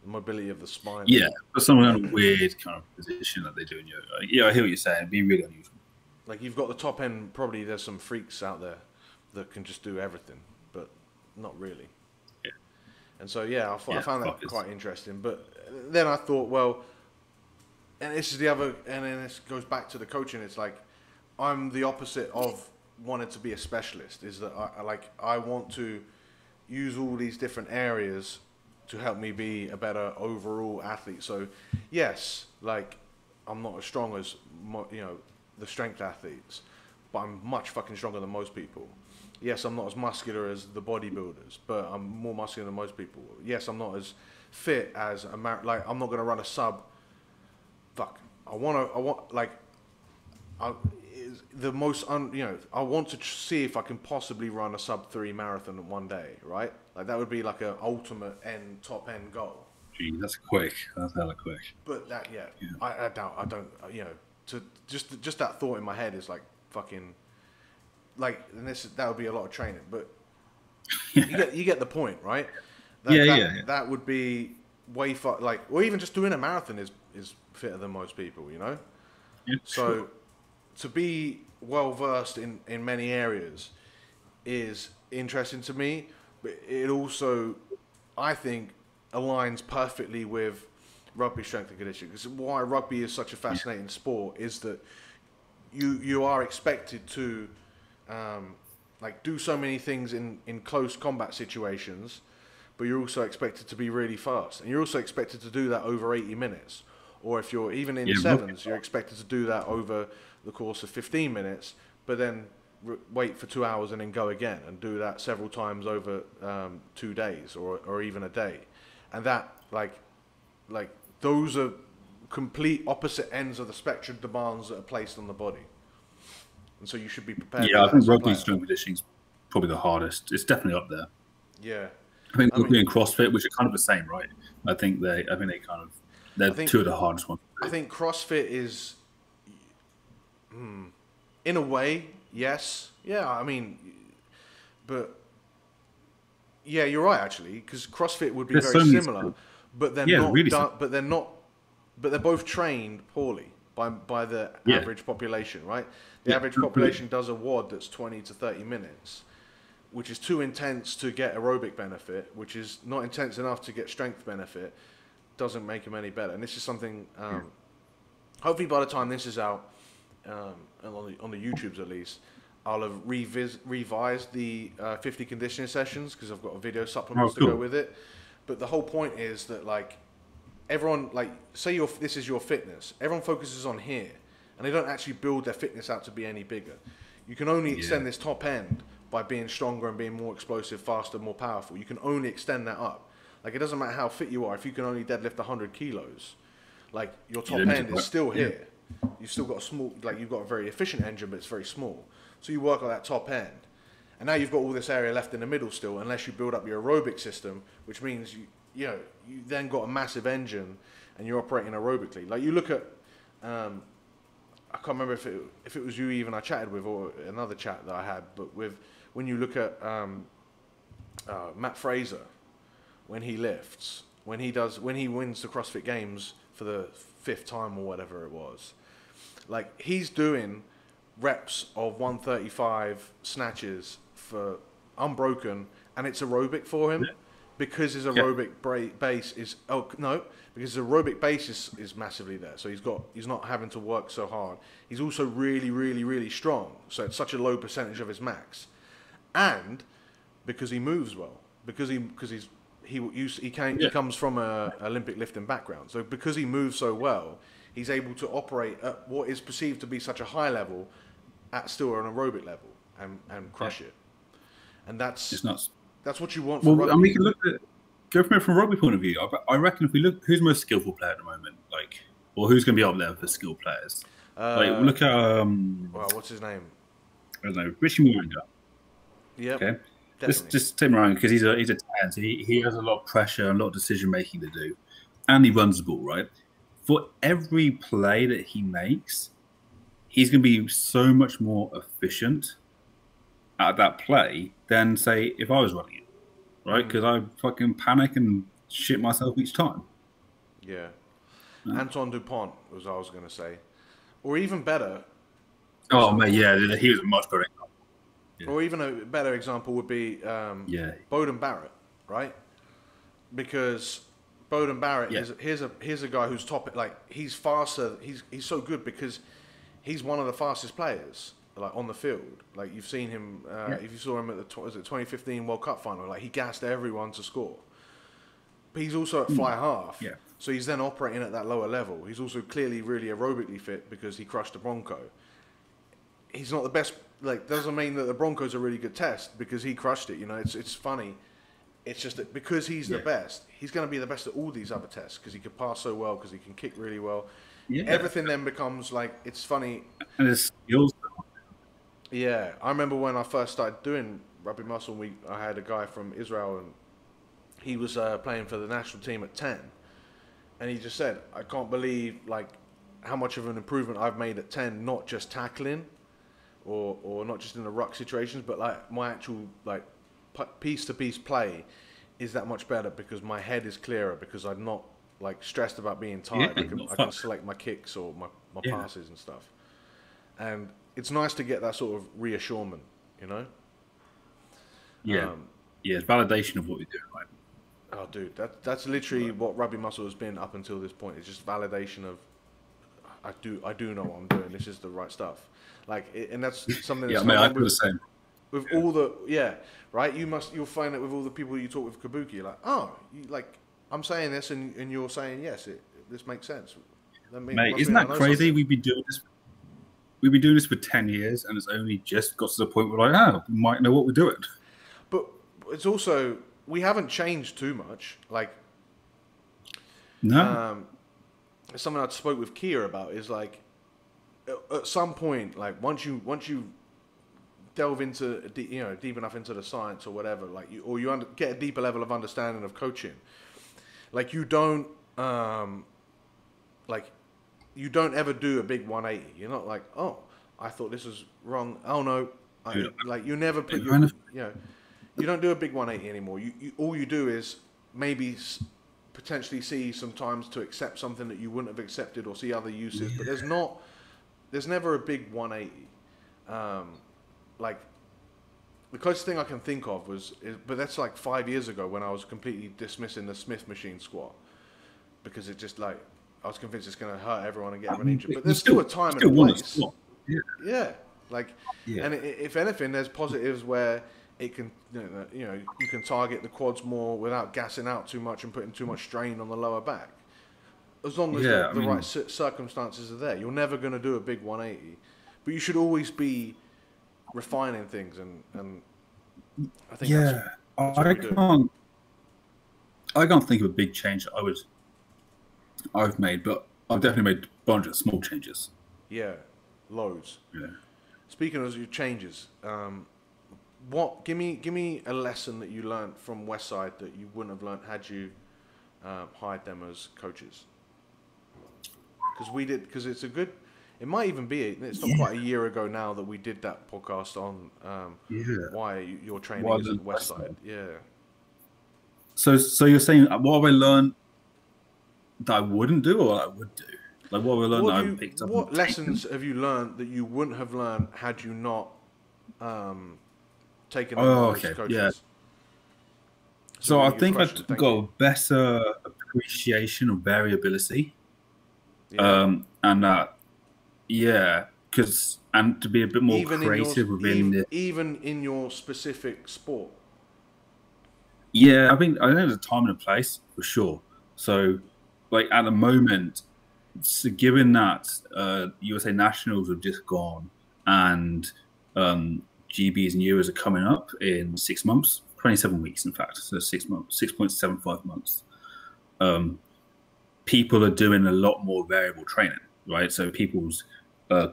the mobility of the spine. yeah, but someone in a weird kind of position that they do in yoga. Yeah, I hear what you're saying. It'd be really unusual. Like you've got the top end. Probably there's some freaks out there that can just do everything, but not really. Yeah. And so I found that fuckers. quite interesting. But then I thought, well, and this is the other, and then this goes back to the coaching. It's like I'm the opposite of wanting to be a specialist. Is that I want to use all these different areas to help me be a better overall athlete. So, yes, like I'm not as strong as the strength athletes, but I'm much fucking stronger than most people. Yes, I'm not as muscular as the bodybuilders, but I'm more muscular than most people. Yes, I'm not as fit as I'm not gonna run a sub. Fuck, I want to see if I can possibly run a sub-3 marathon in one day, right? Like that would be like a ultimate top end goal. Gee, that's quick. That's hella quick. But that, I doubt. I don't. To just that thought in my head is like fucking, like, and that would be a lot of training. But you get the point, right? That would be way far. Like, or even just doing a marathon is fitter than most people, you know. Yeah, so. Sure. To be well versed in many areas is interesting to me, but it also, I think, aligns perfectly with rugby strength and conditioning. Because why rugby is such a fascinating sport is that you are expected to do so many things in close combat situations, but you're also expected to be really fast, and you're also expected to do that over 80 minutes. Or if you're even in sevens, you're expected to do that over the course of 15 minutes, but then wait for 2 hours and then go again and do that several times over 2 days or even a day. And that, like those are complete opposite ends of the spectrum demands that are placed on the body. And so you should be prepared. Yeah, I think rugby strength conditioning is probably the hardest. It's definitely up there. Yeah. I think rugby and CrossFit, which are kind of the same, right? I think they kind of, they're two of the hardest ones. I think CrossFit is, in a way, yes. Yeah, I mean, but yeah, you're right actually, because CrossFit would be very similar, but they're not. Really but they're not. But they're both trained poorly by the average population, right? The average population does a WOD that's 20 to 30 minutes, which is too intense to get aerobic benefit, which is not intense enough to get strength benefit. Doesn't make them any better. And this is something, hopefully by the time this is out, on the YouTubes at least, I'll have revised the 50 conditioning sessions, because I've got a video supplements to go with it. But the whole point is that, like, everyone, like, say this is your fitness, everyone focuses on here, and they don't actually build their fitness out to be any bigger. You can only extend this top end by being stronger and being more explosive, faster, more powerful. You can only extend that up. Like, it doesn't matter how fit you are. If you can only deadlift 100 kilos, like, your top end is still here. You've still got you've got a very efficient engine, but it's very small. So you work on that top end. And now you've got all this area left in the middle still, unless you build up your aerobic system, which means you then got a massive engine and you're operating aerobically. Like, you look at, I can't remember if it was you even I chatted with, or another chat that I had, but when you look at Matt Fraser, when he lifts, when he wins the CrossFit Games for the 5th time or whatever it was, like, he's doing reps of 135 snatches for unbroken, and it's aerobic for him because his aerobic base is because his aerobic base is massively there. So he's not having to work so hard. He's also really, really, really strong. So it's such a low percentage of his max, and because he moves well, because he comes from a Olympic lifting background. So because he moves so well, he's able to operate at what is perceived to be such a high level at still an aerobic level and crush it. And that's nuts. That's what you want for rugby. And we can go from a rugby point of view. I reckon if we look, who's the most skillful player at the moment? Like, or who's going to be up there for skilled players? Look at what's his name? I don't know, Richie Moringa. Yeah. Okay. Just take Moringa, because he's a 10, so he has a lot of pressure and a lot of decision making to do, and he runs the ball right. For every play that he makes, he's going to be so much more efficient at that play than, say, if I was running it, right? Because I fucking panic and shit myself each time. Yeah. Antoine Dupont was I was going to say. Or even better. Oh, mate, yeah, he was a much better example. Yeah. Or even a better example would be Bowden Barrett, right? Because Bowden Barrett here's a guy who's top, like, he's faster. He's so good because he's one of the fastest players, like on the field. Like you've seen him, if you saw him at the was it 2015 World Cup final, like he gassed everyone to score. But he's also at fly half, so he's then operating at that lower level. He's also clearly really aerobically fit because he crushed the Bronco. He's not the best. Like doesn't mean that the Bronco's a really good test because he crushed it. You know, it's funny. It's just that because he's the best, he's going to be the best at all these other tests because he can pass so well, because he can kick really well. Yeah. Everything then becomes like, it's funny. And his skills. Yeah. I remember when I first started doing Rugby Muscle Week, I had a guy from Israel and he was playing for the national team at 10. And he just said, I can't believe like how much of an improvement I've made at 10, not just tackling or not just in the ruck situations, but like my actual like piece-to-piece play is that much better because my head is clearer, because I'm not like stressed about being tired. I can select my kicks or my passes and stuff. And it's nice to get that sort of reassurance, you know? Yeah. It's validation of what we do, right? Oh, dude, that's literally what Rugby Muscle has been up until this point. It's just validation of I do know what I'm doing. This is the right stuff. Like, and that's something. That's I feel the same. With all the right. You'll find it with all the people you talk with Kabuki. You're like, I'm saying this and you're saying yes. This makes sense. Mate, isn't that crazy? We've been doing this for 10 years, and it's only just got to the point where we might know what we're doing. But it's also, we haven't changed too much. Like, no. Something I spoke with Kia about is like, at some point, like once you delve into deep enough into the science or whatever, like you get a deeper level of understanding of coaching, like you don't ever do a big 180. You're not like, oh, I thought this was wrong. Oh no, you never put you don't do a big 180 anymore. You all you do is maybe potentially see sometimes to accept something that you wouldn't have accepted or see other uses, but there's never a big 180. Like the closest thing I can think of but that's like 5 years ago when I was completely dismissing the Smith machine squat because it just like I was convinced it's going to hurt everyone and get everyone injured. But there's still a time and a place. And if anything, there's positives where it can, you can target the quads more without gassing out too much and putting too much strain on the lower back. As long as the right circumstances are there, you're never going to do a big 180. But you should always be refining things, and I think that's I can't think of a big change that I've made, but I've definitely made a bunch of small changes. Yeah, loads. Yeah. Speaking of your changes, give me a lesson that you learned from Westside that you wouldn't have learned had you hired them as coaches. Because it's a good. It might even be. It's not quite a year ago now that we did that podcast on why your training isn't Westside. Yeah. So you're saying what have I learned that I wouldn't do or I would do? Like what have I learned that I picked up? What lessons have you learned that you wouldn't have learned had you not taken them as coaches? Yeah. So I think I've got a better appreciation of variability. And to be a bit more creative even in your specific sport. Yeah, I think there's a time and a place for sure. So, like at the moment, given that USA Nationals have just gone and GBs and Euros are coming up in 6 months, 27 weeks, in fact, so 6 months, 6.75 months. People are doing a lot more variable training, right? So people's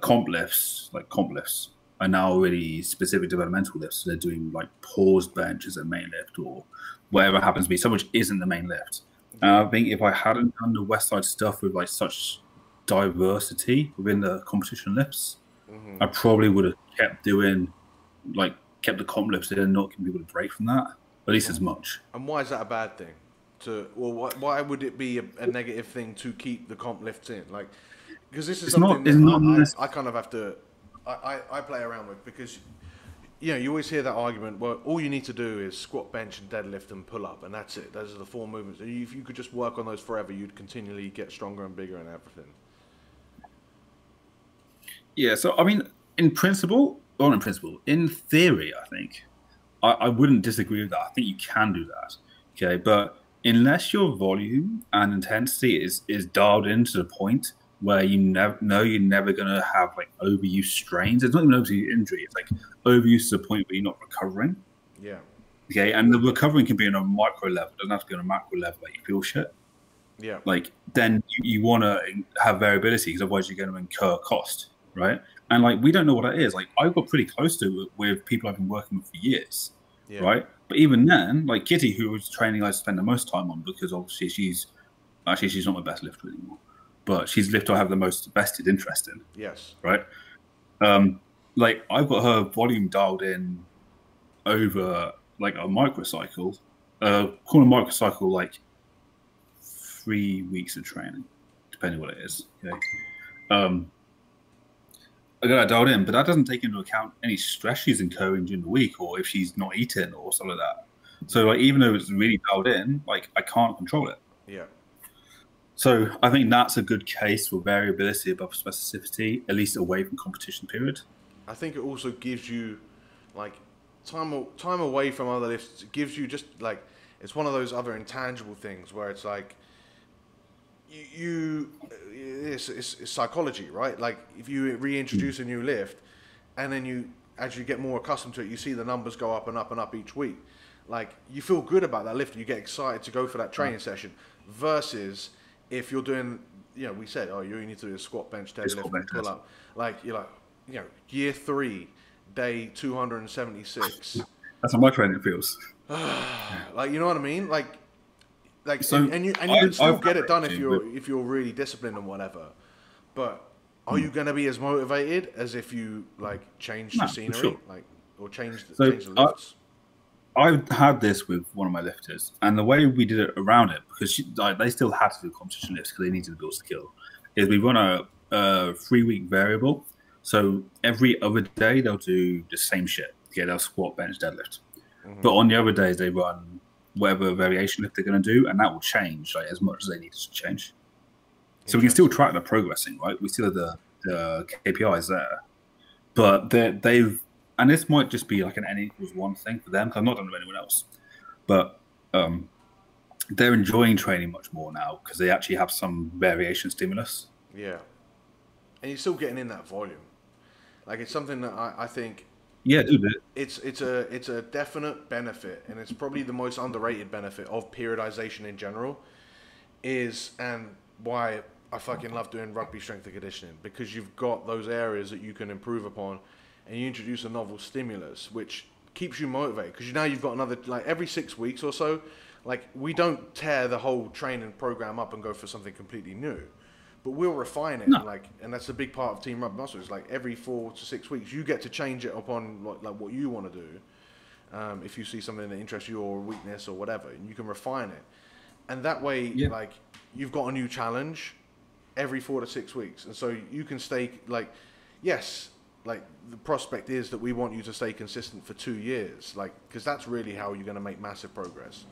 comp lifts are now already specific developmental lifts. So they're doing like paused bench as a main lift or whatever happens to be, so much isn't the main lift. And I think if I hadn't done the Westside stuff with like such diversity within the competition lifts, I probably would have kept the comp lifts and not giving people a break from that, at least as much. And why is that a bad thing? Why would it be a negative thing to keep the comp lifts in? Like, because this is I kind of have to, I play around with, because you always hear that argument. Well, all you need to do is squat, bench, and deadlift and pull up, and that's it. Those are the 4 movements. And if you could just work on those forever, you'd continually get stronger and bigger and everything. Yeah. So I mean, in principle, or in principle, in theory, I think I wouldn't disagree with that. I think you can do that. Okay, but unless your volume and intensity is dialed in to the point where you never know you're never gonna have like overuse strains. It's not even overuse injury. It's like overuse to the point where you're not recovering. Yeah. Okay, and the recovering can be on a micro level. It doesn't have to be on a macro level. Like you feel shit. Yeah. Like then you want to have variability because otherwise you're going to incur cost, right? And like we don't know what that is. Like I got pretty close to it with people I've been working with for years, Yeah. right? But even then, like Kitty, who was training I spend the most time on because obviously she's not my best lifter anymore, but she's the lifter I have the most vested interest in. Yes. Right. Like I've got her volume dialed in over like a microcycle, call a microcycle like 3 weeks of training, depending what it is. Okay. I got that dialed in, but that doesn't take into account any stress she's incurring during the week or if she's not eating or something like that. So like even though it's really dialed in, like I can't control it. Yeah. So I think that's a good case for variability above specificity, at least away from competition period. I think it also gives you like time away from other lifts. It gives you just like it's one of those other intangible things where it's like it's psychology, right? Like if you reintroduce a new lift and then as you get more accustomed to it, you see the numbers go up and up and up each week. Like you feel good about that lift, you get excited to go for that training session versus if you're doing, we said, oh, you need to do a squat, bench, deadlift, and pull up. Like you're like, year 3, day 276. That's how my training feels. Like, you know what I mean? Like so and you can still get it done if you're really disciplined and whatever. But are you going to be as motivated as if you like changed the scenery, sure. like or changed the lifts? I've had this with one of my lifters, and the way we did it around it, because they still had to do competition lifts because they needed to build skill, is we run a 3-week variable. So every other day they'll do the same shit. Okay, they'll squat, bench, deadlift. Mm-hmm. But on the other days they run whatever variation lift they're going to do, and that will change like as much as they need to change. So we can still track the progressing, right? We still have the KPIs there, but they've. And this might just be like an N=1 thing for them. I've not done it with anyone else. But they're enjoying training much more now because they actually have some variation stimulus. Yeah. And you're still getting in that volume. Like it's something that I think... Yeah, dude. It's a definite benefit, and it's probably the most underrated benefit of periodization in general, and why I fucking love doing rugby strength and conditioning, because you've got those areas that you can improve upon. And you introduce a novel stimulus, which keeps you motivated. Because now you've got another, like every 6 weeks or so, like we don't tear the whole training program up and go for something completely new. But we'll refine it, and that's a big part of Team Rugby Muscle. It's like every 4 to 6 weeks, you get to change it upon like what you want to do. If you see something that interests you or a weakness or whatever, and you can refine it. And that way, like you've got a new challenge every 4 to 6 weeks. And so you can stay like, yes, like the prospect is that we want you to stay consistent for 2 years, like, because that's really how you're going to make massive progress.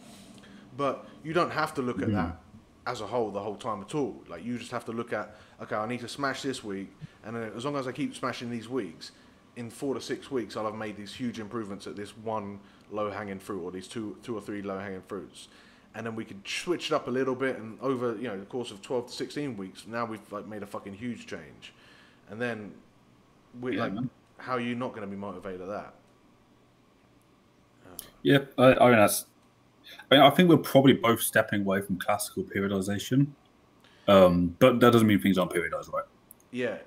But you don't have to look at that as a whole the whole time at all. Like you just have to look at, okay, I need to smash this week, and then as long as I keep smashing these weeks, in 4 to 6 weeks I'll have made these huge improvements at this one low-hanging fruit, or these two or three low-hanging fruits, and then we could switch it up a little bit, and over the course of 12 to 16 weeks, now we've like made a fucking huge change, and then. How are you not going to be motivated at that? Yeah, I think we're probably both stepping away from classical periodization, but that doesn't mean things aren't periodized, right? Yeah,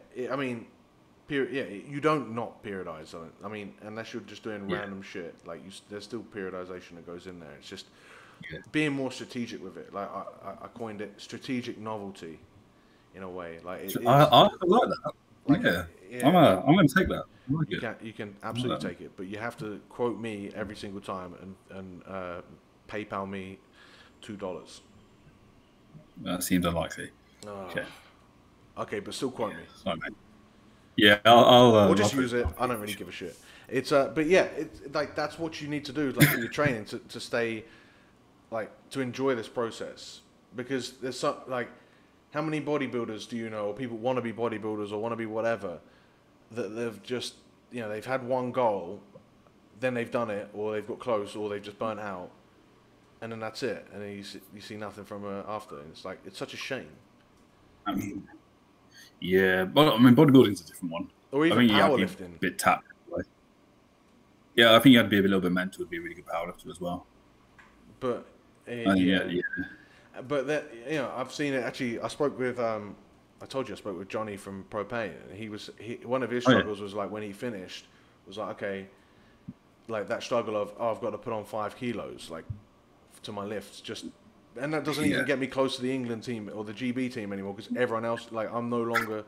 you don't not periodize. I mean, unless you're just doing random shit, like there's still periodization that goes in there. It's just being more strategic with it. Like I coined it strategic novelty, in a way. Like I like that. Like, I'm going to take that. You can absolutely take it, but you have to quote me every single time and PayPal me $2. That seems unlikely. Okay, but still quote me. Sorry, mate. Yeah, I'll just use it. I don't really give a shit. It's but yeah, it's like that's what you need to do, like for your training to stay, like to enjoy this process, because there's some like. How many bodybuilders do you know, or people want to be bodybuilders or want to be whatever, that they've just, they've had one goal, then they've done it, or they've got close, or they've just burnt out, and then that's it, and then you see nothing from after. And it's like, it's such a shame. I mean, yeah, but I mean, bodybuilding's a different one. Or even powerlifting. A bit tapped. Yeah, I think you had to be a little bit mental to be a really good powerlifter as well. But yeah. But that, I've seen it. Actually, I spoke with I told you I spoke with Johnny from Propane, and one of his struggles was like when he finished was like, okay, like that struggle of, I've got to put on 5 kilos like to my lifts, and that doesn't even get me close to the England team or the GB team anymore, because everyone else, like, I'm no longer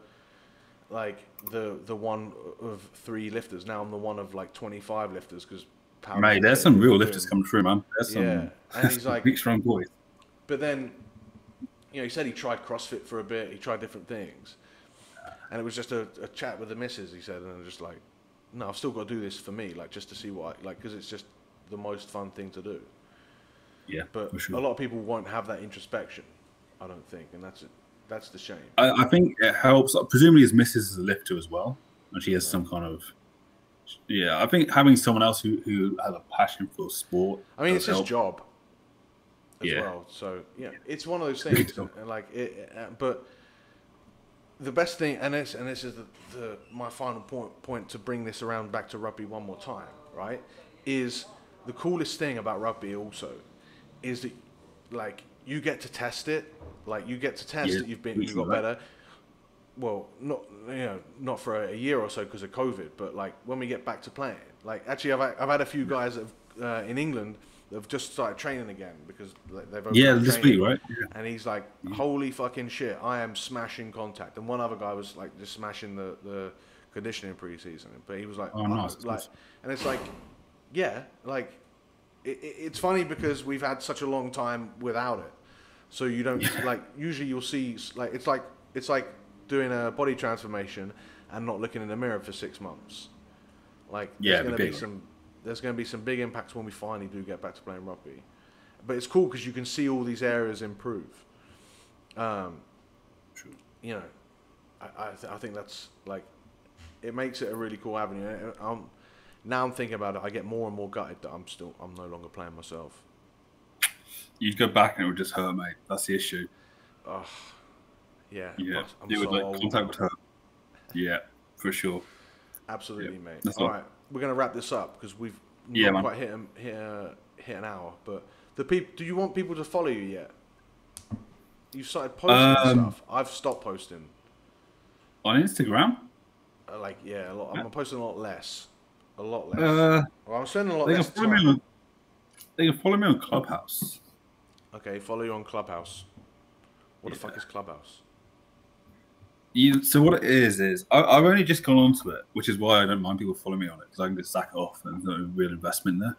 like the one of 3 lifters. Now I'm the one of like 25 lifters, because mate, there's some real lifters coming through, man. There's some, and he's like big strong boys. But then, he said he tried CrossFit for a bit. He tried different things, and it was just a chat with the missus. He said, and I'm just like, no, I've still got to do this for me, like, just to see what because it's just the most fun thing to do. Yeah, but for sure. A lot of people won't have that introspection, I don't think, and that's the shame. I think it helps. Presumably, his missus is a lifter as well, and she has some kind of. Yeah, I think having someone else who has a passion for sport. I mean, it's his job as well. So it's one of those things. Like but the best thing, and this is my final point to bring this around back to rugby one more time, right? Is the coolest thing about rugby also is that, like, you get to test it. Like, you get to test that you've got better. Well, not for a year or so because of COVID, but like when we get back to playing, like, actually I've had a few guys that have, in England that have just started training again because they've this week, right? And he's like, holy fucking shit, I am smashing contact. And one other guy was like just smashing the conditioning pre-season, but he was like, nice. And it's like, like it's funny because we've had such a long time without it, so you don't like, usually you'll see, like, it's like doing a body transformation and not looking in the mirror for 6 months. Like, there's going to be some big impacts when we finally do get back to playing rugby. But it's cool because you can see all these areas improve. I think that's, like, it makes it a really cool avenue. Now I'm thinking about it, I get more and more gutted that I'm no longer playing myself. You'd go back and it would just hurt, mate. That's the issue. Yeah. I'm so like old. Contact with her. Yeah, for sure. Absolutely, mate. All right, we're gonna wrap this up because we've not quite hit an hour. But do you want people to follow you yet? You've started posting stuff. I've stopped posting. On Instagram? A lot. I'm posting a lot less. Well, I'm spending a lot less time. They can follow me on Clubhouse. Okay, follow you on Clubhouse. What the fuck is Clubhouse? So what it is I've only just gone onto it, which is why I don't mind people following me on it, because I can just sack it off and there's no real investment there.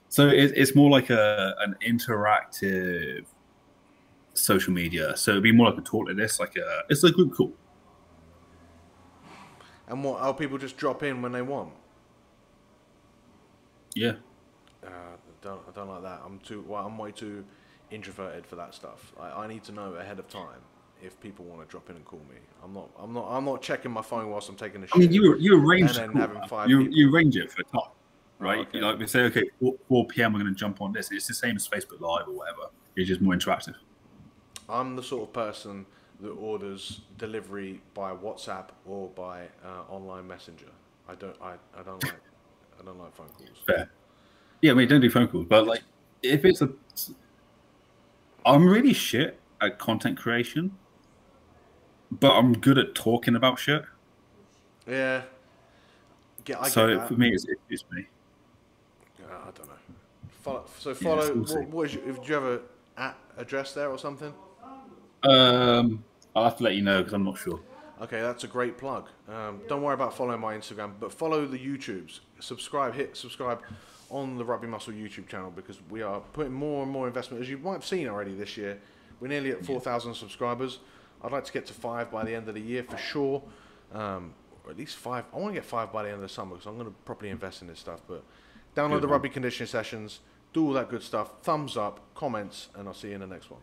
So it's more like an interactive social media. So it'd be more like a talk like this, it's a group call. And what? Oh, people just drop in when they want. Yeah. I don't like that. I'm way too introverted for that stuff. I need to know ahead of time if people want to drop in and call me. I'm not checking my phone whilst I'm taking a shit. I mean, you arrange and then having 5 you arrange it for a time, right? Oh, okay. Like, we say, okay, 4 p.m. we're going to jump on this. It's the same as Facebook Live or whatever. It's just more interactive. I'm the sort of person that orders delivery by WhatsApp or by online messenger. I don't like phone calls. Fair. Yeah, I mean, don't do phone calls, but like, if it's I'm really shit at content creation, but I'm good at talking about shit. Yeah. For me, it's me. I don't know. Follow. Do you have a address there or something? I'll have to let you know because I'm not sure. Okay, that's a great plug. Don't worry about following my Instagram, but follow the YouTubes. Hit subscribe on the Rugby Muscle YouTube channel, because we are putting more and more investment. As you might have seen already this year, we're nearly at 4,000 subscribers. I'd like to get to 5 by the end of the year for sure, or at least 5. I want to get 5 by the end of the summer because I'm going to properly invest in this stuff. But download the Rugby conditioning sessions, do all that good stuff. Thumbs up, comments, and I'll see you in the next one.